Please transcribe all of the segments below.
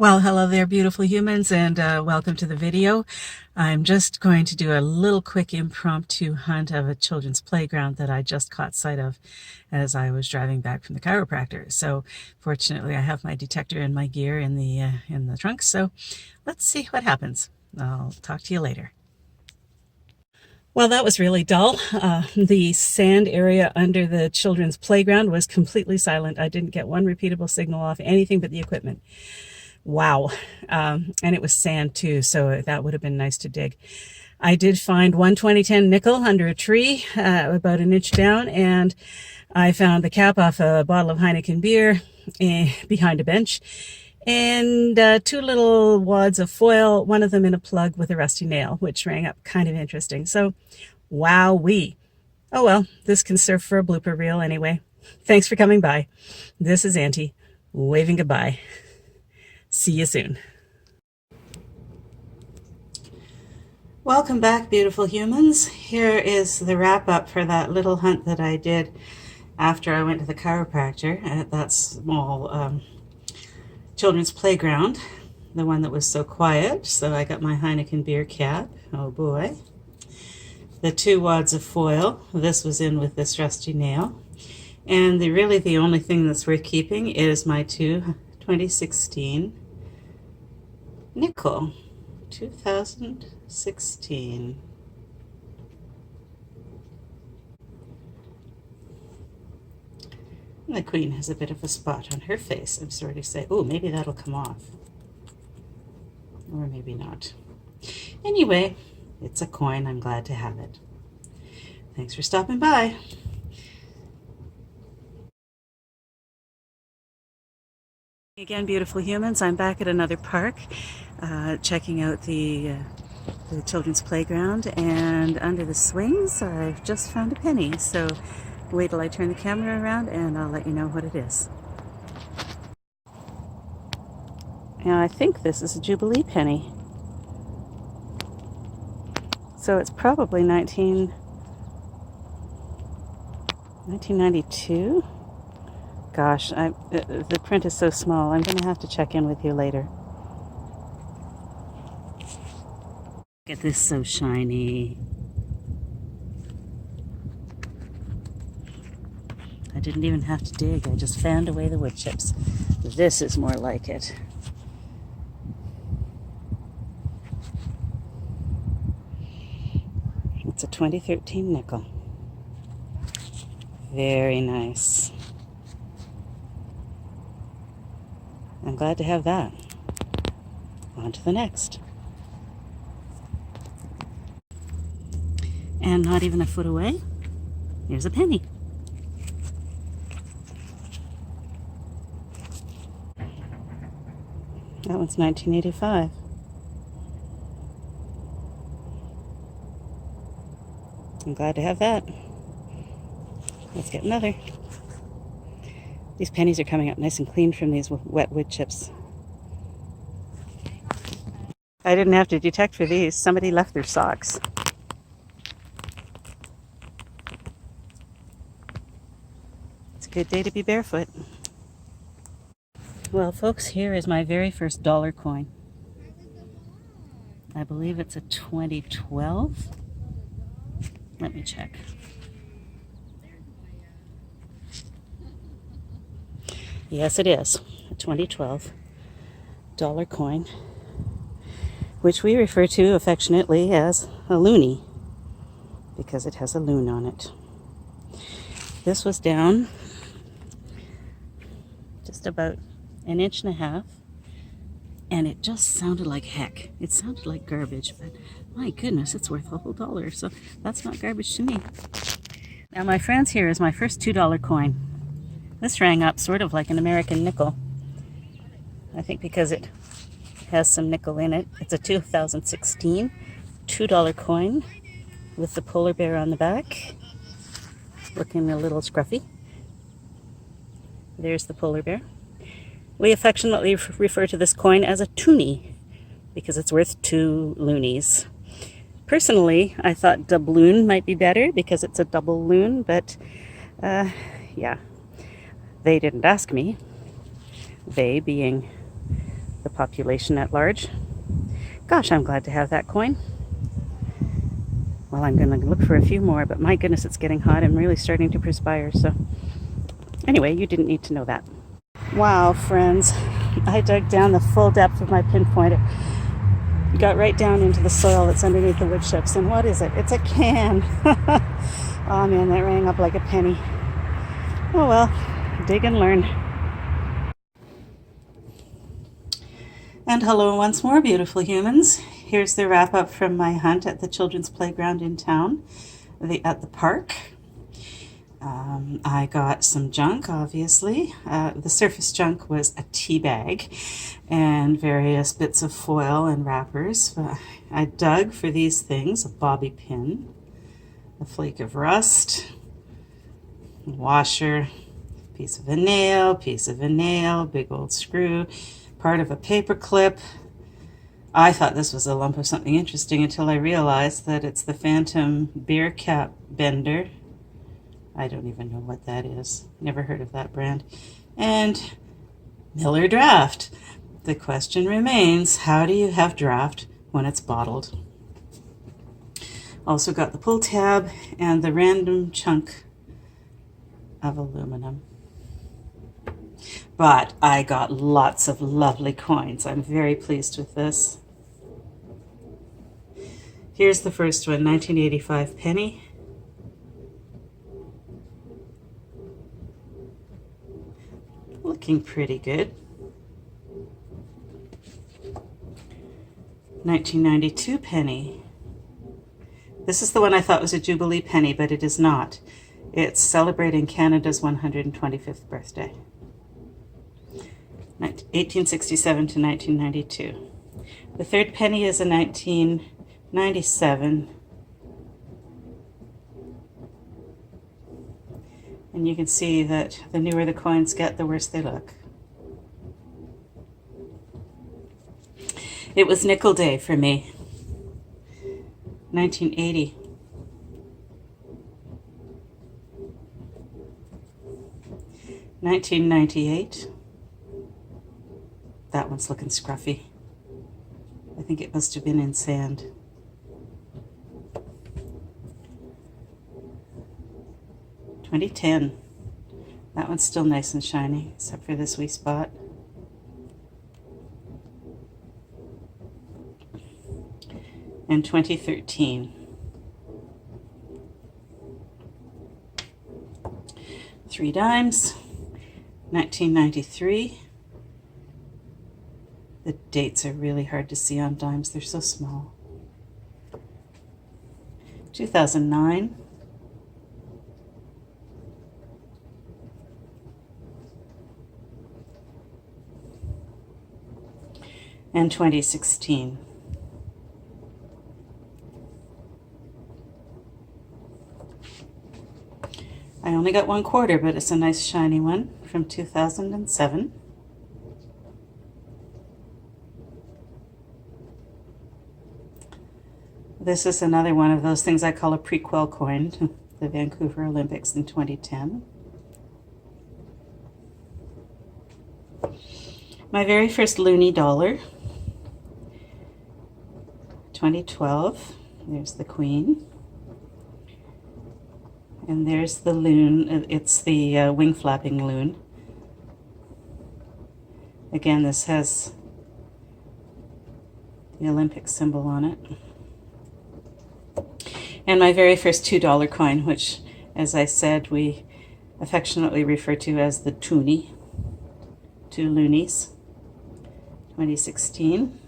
Well, hello there, beautiful humans, and welcome to the video. I'm just going to do a little quick impromptu hunt of a children's playground that I just caught sight of as I was driving back from the chiropractor. So fortunately, I have my detector and my gear in the trunk, so let's see what happens. I'll talk to you later. Well, that was really dull. The sand area under the children's playground was completely silent. I didn't get one repeatable signal off anything but the equipment. Wow. And it was sand too, so that would have been nice to dig. I did find one 2010 nickel under a tree, about an inch down, and I found the cap off a bottle of Heineken beer behind a bench, and two little wads of foil, one of them in a plug with a rusty nail, which rang up kind of interesting. So, wowee. Oh well, this can serve for a blooper reel anyway. Thanks for coming by. This is Auntie, waving goodbye. See you soon. Welcome back, beautiful humans. Here is the wrap up for that little hunt that I did after I went to the chiropractor at that small children's playground, the one that was so quiet. So I got my Heineken beer cap. Oh boy. The two wads of foil. This was in with this rusty nail. And really the only thing that's worth keeping is my two 2016 nickel. 2016. And the queen has a bit of a spot on her face. I'm sorry to say. Oh, maybe that'll come off. Or maybe not. Anyway, it's a coin. I'm glad to have it. Thanks for stopping by. Again, beautiful humans, I'm back at another park, checking out the children's playground, and under the swings I've just found a penny, so wait till I turn the camera around and I'll let you know what it is. Now I think this is a Jubilee penny, so it's probably 1992. Gosh, the print is so small. I'm going to have to check in with you later. Look at this, so shiny. I didn't even have to dig. I just fanned away the wood chips. This is more like it. It's a 2013 nickel. Very nice. I'm glad to have that. On to the next. And not even a foot away, here's a penny. That one's 1985. I'm glad to have that. Let's get another. These pennies are coming up nice and clean from these wet wood chips. I didn't have to detect for these. Somebody left their socks. It's a good day to be barefoot. Well, folks, here is my very first dollar coin. I believe it's a 2012. Let me check. Yes, it is a 2012 dollar coin, which we refer to affectionately as a loonie because it has a loon on it. This was down just about an inch and a half, and it just sounded like heck. It sounded like garbage, but my goodness, it's worth a whole dollar, so that's not garbage to me. Now, my friends, here is my first $2 coin. This rang up sort of like an American nickel. I think because it has some nickel in it. It's a 2016 $2 coin with the polar bear on the back, looking a little scruffy. There's the polar bear. We affectionately refer to this coin as a toonie because it's worth 2 loonies. Personally, I thought doubloon might be better because it's a double loon, but yeah. They didn't ask me. They being the population at large. Gosh, I'm glad to have that coin. Well, I'm going to look for a few more, but my goodness, it's getting hot. I'm really starting to perspire. So anyway, you didn't need to know that. Wow, friends, I dug down the full depth of my pinpointer. Got right down into the soil that's underneath the wood chips. And what is it? It's a can. Oh man, that rang up like a penny. Oh well, dig and learn. And hello once more, beautiful humans. Here's the wrap up from my hunt at the children's playground in town, at the park. I got some junk, obviously. The surface junk was a tea bag and various bits of foil and wrappers. I dug for these things: a bobby pin, a flake of rust, a washer, piece of a nail, big old screw, part of a paper clip. I thought this was a lump of something interesting until I realized that it's the Phantom beer cap bender. I don't even know what that is. Never heard of that brand. And Miller Draft. The question remains, how do you have draft when it's bottled? Also got the pull tab and the random chunk of aluminum. But I got lots of lovely coins. I'm very pleased with this. Here's the first one, 1985 penny. Looking pretty good. 1992 penny. This is the one I thought was a Jubilee penny, but it is not. It's celebrating Canada's 125th birthday. 1867 to 1992. The third penny is a 1997. And you can see that the newer the coins get, the worse they look. It was nickel day for me. 1980. $19.98. That one's looking scruffy. I think it must have been in sand. $20.10. That one's still nice and shiny, except for this wee spot. And 2013. Three dimes. 1993. The dates are really hard to see on dimes, they're so small. 2009. And 2016. I only got 1/4, but it's a nice shiny one from 2007. This is another one of those things I call a prequel coin to the Vancouver Olympics in 2010. My very first loonie dollar, 2012. There's the queen. And there's the loon. It's the wing flapping loon. Again, this has the Olympic symbol on it. And my very first $2 coin, which, as I said, we affectionately refer to as the toonie, 2 loonies, 2016.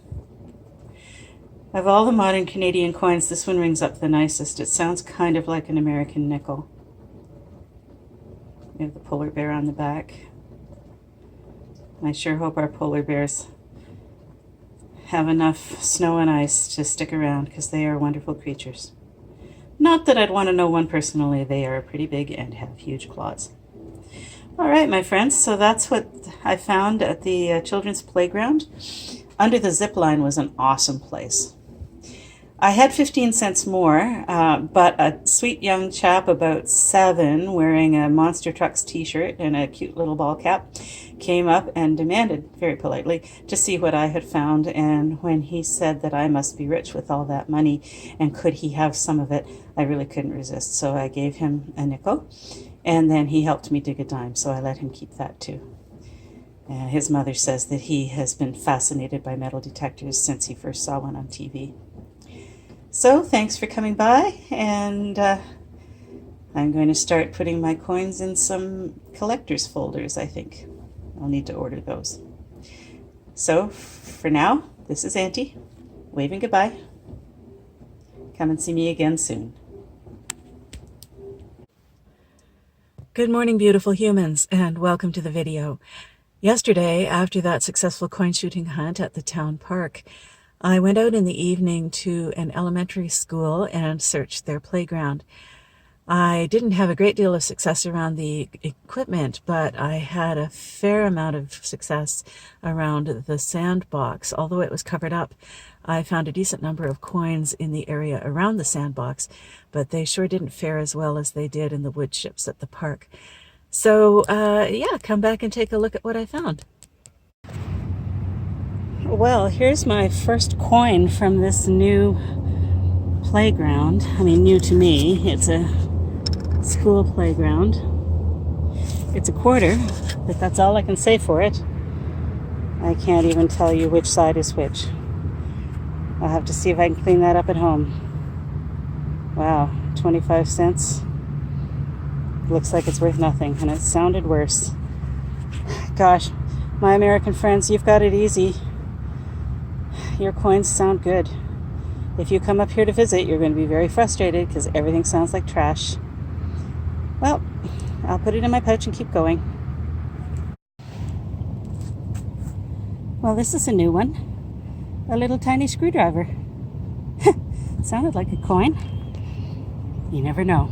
Of all the modern Canadian coins, this one rings up the nicest. It sounds kind of like an American nickel. We have the polar bear on the back. I sure hope our polar bears have enough snow and ice to stick around, because they are wonderful creatures. Not that I'd want to know one personally. They are pretty big and have huge claws. All right, my friends, so that's what I found at the children's playground. Under the zip line was an awesome place. I had 15 cents more, but a sweet young chap about 7 wearing a Monster Trucks t-shirt and a cute little ball cap came up and demanded, very politely, to see what I had found. And when he said that I must be rich with all that money and could he have some of it, I really couldn't resist. So I gave him a nickel, and then he helped me dig a dime, so I let him keep that too. His mother says that he has been fascinated by metal detectors since he first saw one on TV. So thanks for coming by, and I'm going to start putting my coins in some collector's folders, I think. I'll need to order those. So for now, this is Auntie, waving goodbye. Come and see me again soon. Good morning, beautiful humans, and welcome to the video. Yesterday, after that successful coin shooting hunt at the town park, I went out in the evening to an elementary school and searched their playground. I didn't have a great deal of success around the equipment, but I had a fair amount of success around the sandbox. Although it was covered up, I found a decent number of coins in the area around the sandbox, but they sure didn't fare as well as they did in the wood chips at the park. So, yeah, come back and take a look at what I found. Well, here's my first coin from this new playground. I mean, new to me. It's a school playground. It's a quarter, but that's all I can say for it. I can't even tell you which side is which. I'll have to see if I can clean that up at home. Wow, 25 cents. Looks like it's worth nothing, and it sounded worse. Gosh, my American friends, you've got it easy. Your coins sound good. If you come up here to visit, you're going to be very frustrated because everything sounds like trash. Well, I'll put it in my pouch and keep going. Well, this is a new one. A little tiny screwdriver. Sounded like a coin. You never know.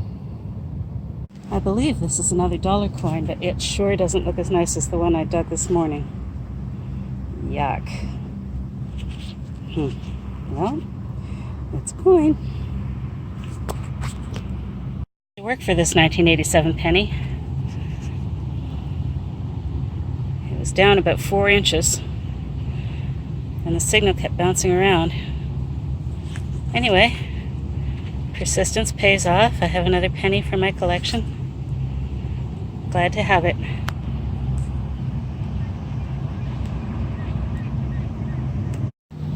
I believe this is another dollar coin, but it sure doesn't look as nice as the one I dug this morning. Yuck. Well, it's a coin. I worked for this 1987 penny. It was down about 4 inches, and the signal kept bouncing around. Anyway, persistence pays off. I have another penny for my collection. Glad to have it.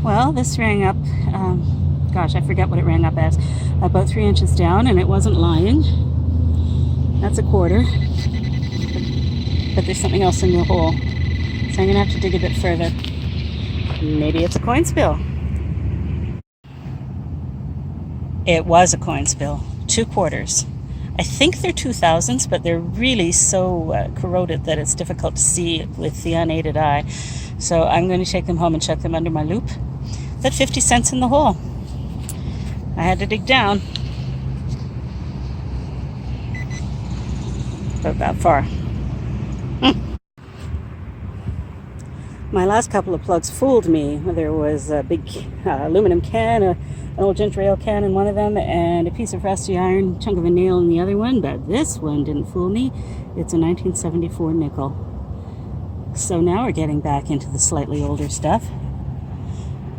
Well, this rang up, gosh, I forget what it rang up as, about 3 inches down, and it wasn't lying. That's a quarter, but there's something else in the hole, so I'm going to have to dig a bit further. Maybe it's a coin spill. It was a coin spill, 2 quarters. I think they're 2000s, but they're really so corroded that it's difficult to see with the unaided eye. So I'm going to take them home and check them under my loupe. But 50 cents in the hole. I had to dig down. About that far. My last couple of plugs fooled me. There was a big aluminum can, an old ginger ale can in one of them, and a piece of rusty iron, chunk of a nail in the other one, but this one didn't fool me. It's a 1974 nickel. So now we're getting back into the slightly older stuff.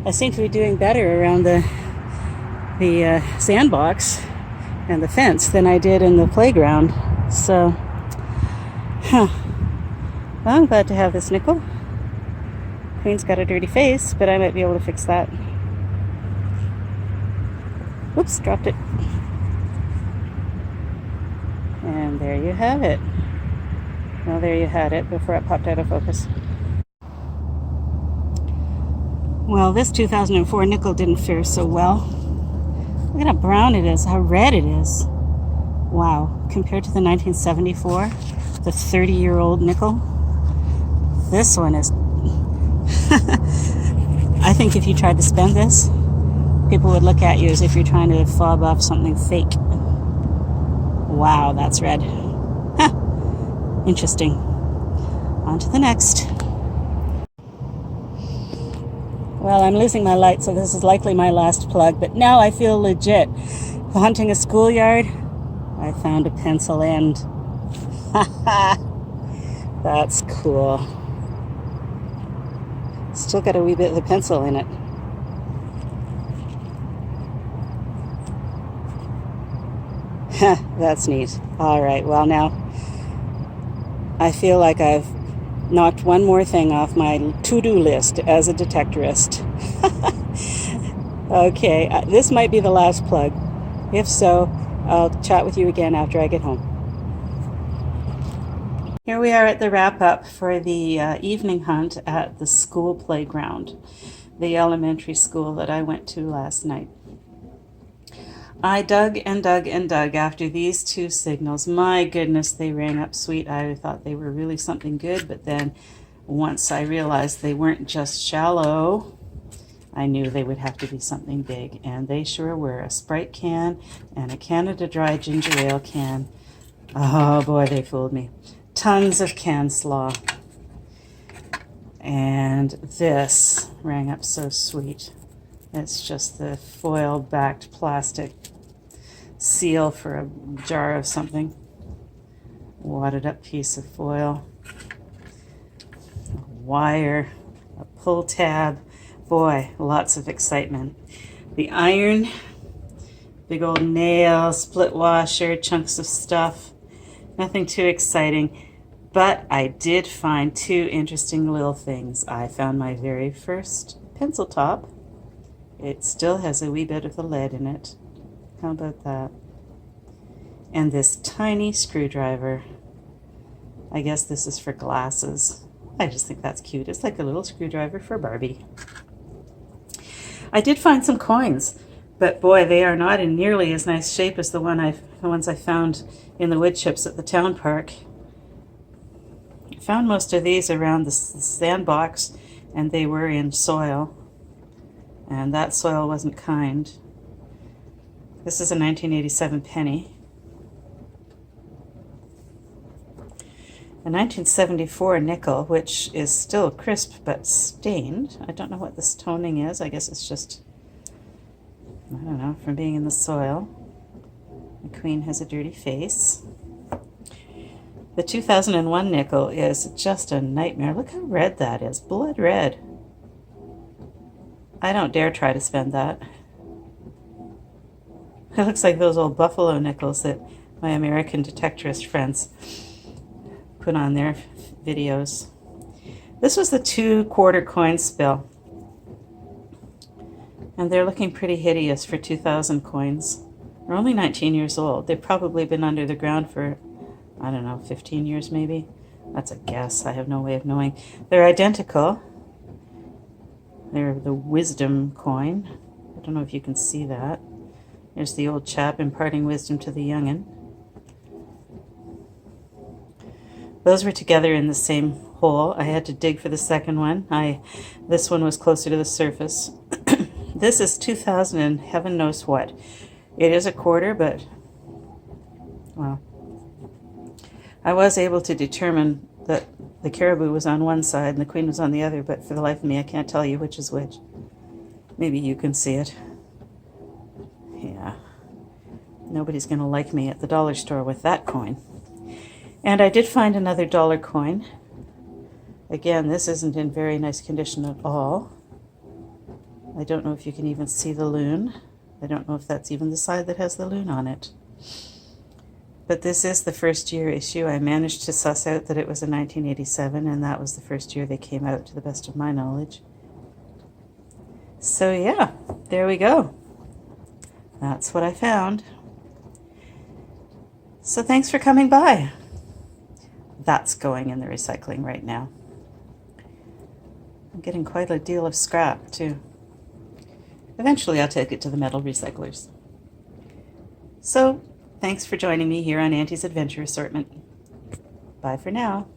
I seem to be doing better around the sandbox and the fence than I did in the playground. So, well, I'm glad to have this nickel. Queen's got a dirty face, but I might be able to fix that. Oops, dropped it. And there you have it. Well, there you had it before it popped out of focus. Well, this 2004 nickel didn't fare so well. Look at how brown it is, how red it is. Wow, compared to the 1974, the 30-year-old nickel, this one is... I think if you tried to spend this, people would look at you as if you're trying to fob off something fake. Wow, that's red. Huh. Interesting. On to the next. Well, I'm losing my light, so this is likely my last plug, but now I feel legit. Hunting a schoolyard, I found a pencil end. That's cool. Still got a wee bit of the pencil in it. That's neat. All right, well now, I feel like I've knocked one more thing off my to-do list as a detectorist. Okay, this might be the last plug. If so, I'll chat with you again after I get home. Here we are at the wrap-up for the evening hunt at the school playground, the elementary school that I went to last night. I dug and dug and dug after these two signals. My goodness, they rang up sweet. I thought they were really something good, but then once I realized they weren't just shallow, I knew they would have to be something big, and they sure were. A Sprite can and a Canada Dry ginger ale can. Oh boy, they fooled me. Tons of can slaw. And this rang up so sweet. It's just the foil-backed plastic seal for a jar of something. Wadded-up piece of foil. A wire. A pull tab. Boy, lots of excitement. The iron. Big old nail, split washer, chunks of stuff. Nothing too exciting. But I did find two interesting little things. I found my very first pencil top. It still has a wee bit of the lead in it. How about that? And this tiny screwdriver. I guess this is for glasses. I just think that's cute. It's like a little screwdriver for Barbie. I did find some coins, but boy, they are not in nearly as nice shape as the ones I found in the wood chips at the town park. I found most of these around the sandbox, and they were in soil. And that soil wasn't kind. This is a 1987 penny. A 1974 nickel, which is still crisp but stained. I don't know what this toning is. I guess it's just, I don't know, from being in the soil. The queen has a dirty face. The 2001 nickel is just a nightmare. Look how red that is. Blood red. I don't dare try to spend that. It looks like those old buffalo nickels that my American detectorist friends put on their videos. This was the 2-quarter coin spill. And they're looking pretty hideous for 2000 coins. They're only 19 years old. They've probably been under the ground for, I don't know, 15 years maybe. That's a guess. I have no way of knowing. They're identical. They're the wisdom coin. I don't know if you can see that. There's the old chap imparting wisdom to the young'un. Those were together in the same hole. I had to dig for the second one. This one was closer to the surface. This is 2000 and heaven knows what. It is a quarter, but, well, I was able to determine that the caribou was on one side and the queen was on the other, but for the life of me, I can't tell you which is which. Maybe you can see it. Yeah. Nobody's going to like me at the dollar store with that coin. And I did find another dollar coin. Again, this isn't in very nice condition at all. I don't know if you can even see the loon. I don't know if that's even the side that has the loon on it. But this is the first year issue. I managed to suss out that it was a 1987, and that was the first year they came out, to the best of my knowledge. So yeah, there we go. That's what I found. So thanks for coming by. That's going in the recycling right now. I'm getting quite a deal of scrap too. Eventually I'll take it to the metal recyclers. So thanks for joining me here on Antie's Adventure Assortment. Bye for now.